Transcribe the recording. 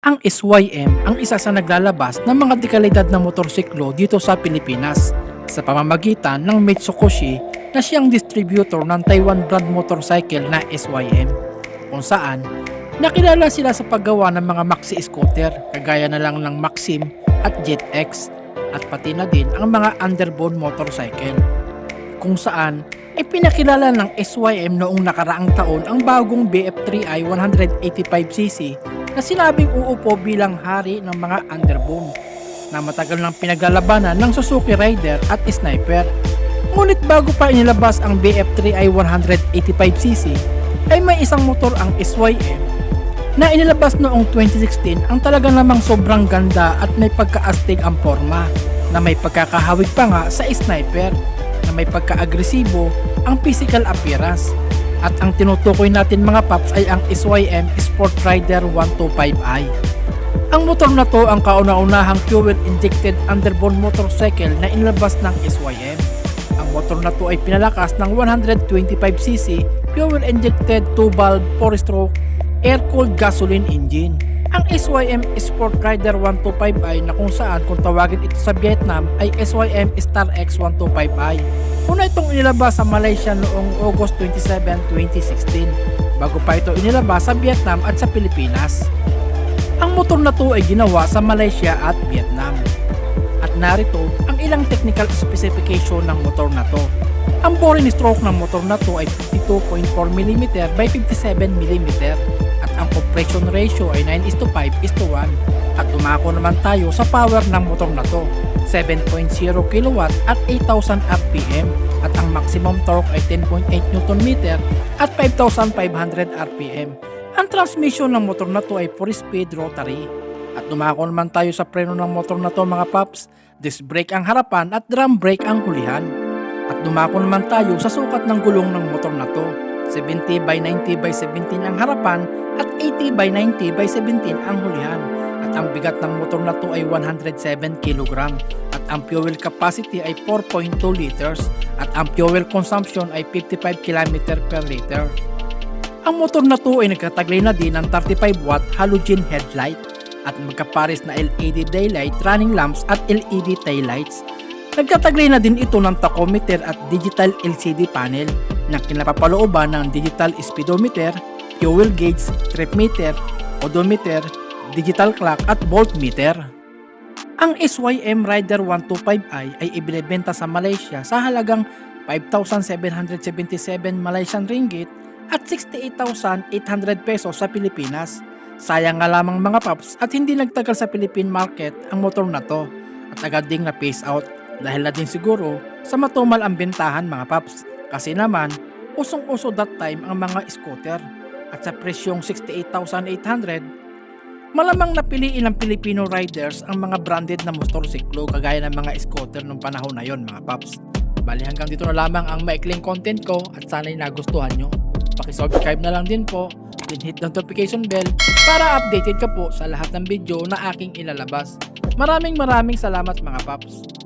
Ang SYM ang isa sa naglalabas ng mga dekalidad na motorsiklo dito sa Pilipinas sa pamamagitan ng Mitsukoshi na siyang distributor ng Taiwan brand motorcycle na SYM, kung saan nakilala sila sa paggawa ng mga maxi scooter kagaya na lang ng Maxim at Jet X at pati na din ang mga underbone motorcycle, kung saan ay pinakilala ng SYM noong nakaraang taon ang bagong BF3i 185cc na sinabing uupo bilang hari ng mga underbone na matagal nang pinaglalabanan ng Suzuki Rider at Sniper. Ngunit bago pa inilabas ang BF3i 185cc ay may isang motor ang SYM na inilabas noong 2016 ang talaga namang sobrang ganda at may pagkaastig ang forma na may pagkakahawig pa nga sa Sniper na may pagka-agresibo ang physical appearance. At ang tinutukoy natin mga paps ay ang SYM Sport Rider 125i. Ang motor na to ang kauna-unahang fuel-injected underbone motorcycle na inilabas ng SYM. Ang motor na to ay pinalakas ng 125cc fuel-injected 2-valve 4-stroke air-cooled gasoline engine. Ang SYM Sport Rider 125i na kung saan kung tawagin ito sa Vietnam ay SYM Star X 125i. Una itong inilabas sa Malaysia noong August 27, 2016 bago pa ito inilabas sa Vietnam at sa Pilipinas. Ang motor na to ay ginawa sa Malaysia at Vietnam. At narito ang ilang technical specification ng motor na to. Ang boring stroke ng motor na to ay 52.4mm by 57mm at ang compression ratio ay 9:5:1 at dumako naman tayo sa power ng motor na to, 7.0 kW at 8,000 RPM at ang maximum torque ay 10.8 Nm at 5,500 RPM. Ang transmission ng motor na to ay 4-speed rotary at dumako naman tayo sa preno ng motor na to mga paps, disc brake ang harapan at drum brake ang hulihan. At dumako naman tayo sa sukat ng gulong ng motor na to, 70 by 90 by 17 ang harapan at 80 by 90 by 17 ang hulihan. At ang bigat ng motor na to ay 107 kg at ang fuel capacity ay 4.2 liters at ang fuel consumption ay 55 km per liter. Ang motor na to ay nagkataglay na din ng 35 watt halogen headlight at magkapares na LED daylight running lamps at LED taillights. Nagkataglay na din ito ng tachometer at digital LCD panel na kinapapalooban ng digital speedometer, fuel gauge, trip meter, odometer, digital clock at voltmeter. Ang SYM Rider 125i ay ibinebenta sa Malaysia sa halagang 5,777 Malaysian ringgit at 68,800 pesos sa Pilipinas. Sayang nga lamang mga paps at hindi nagtagal sa Philippine market ang motor na to at agad ding na phase out dahil na din siguro sa matumal ang bentahan mga paps kasi naman usong-uso that time ang mga scooter at sa presyong 68,800 malamang napiliin ng Filipino riders ang mga branded na motorsiklo kagaya ng mga scooter nung panahon na yon mga paps. Bali hanggang dito na lamang ang maikling content ko at sana'y nagustuhan nyo. Pakisubscribe na lang din po, then hit notification bell para updated ka po sa lahat ng video na aking ilalabas. Maraming salamat mga paps.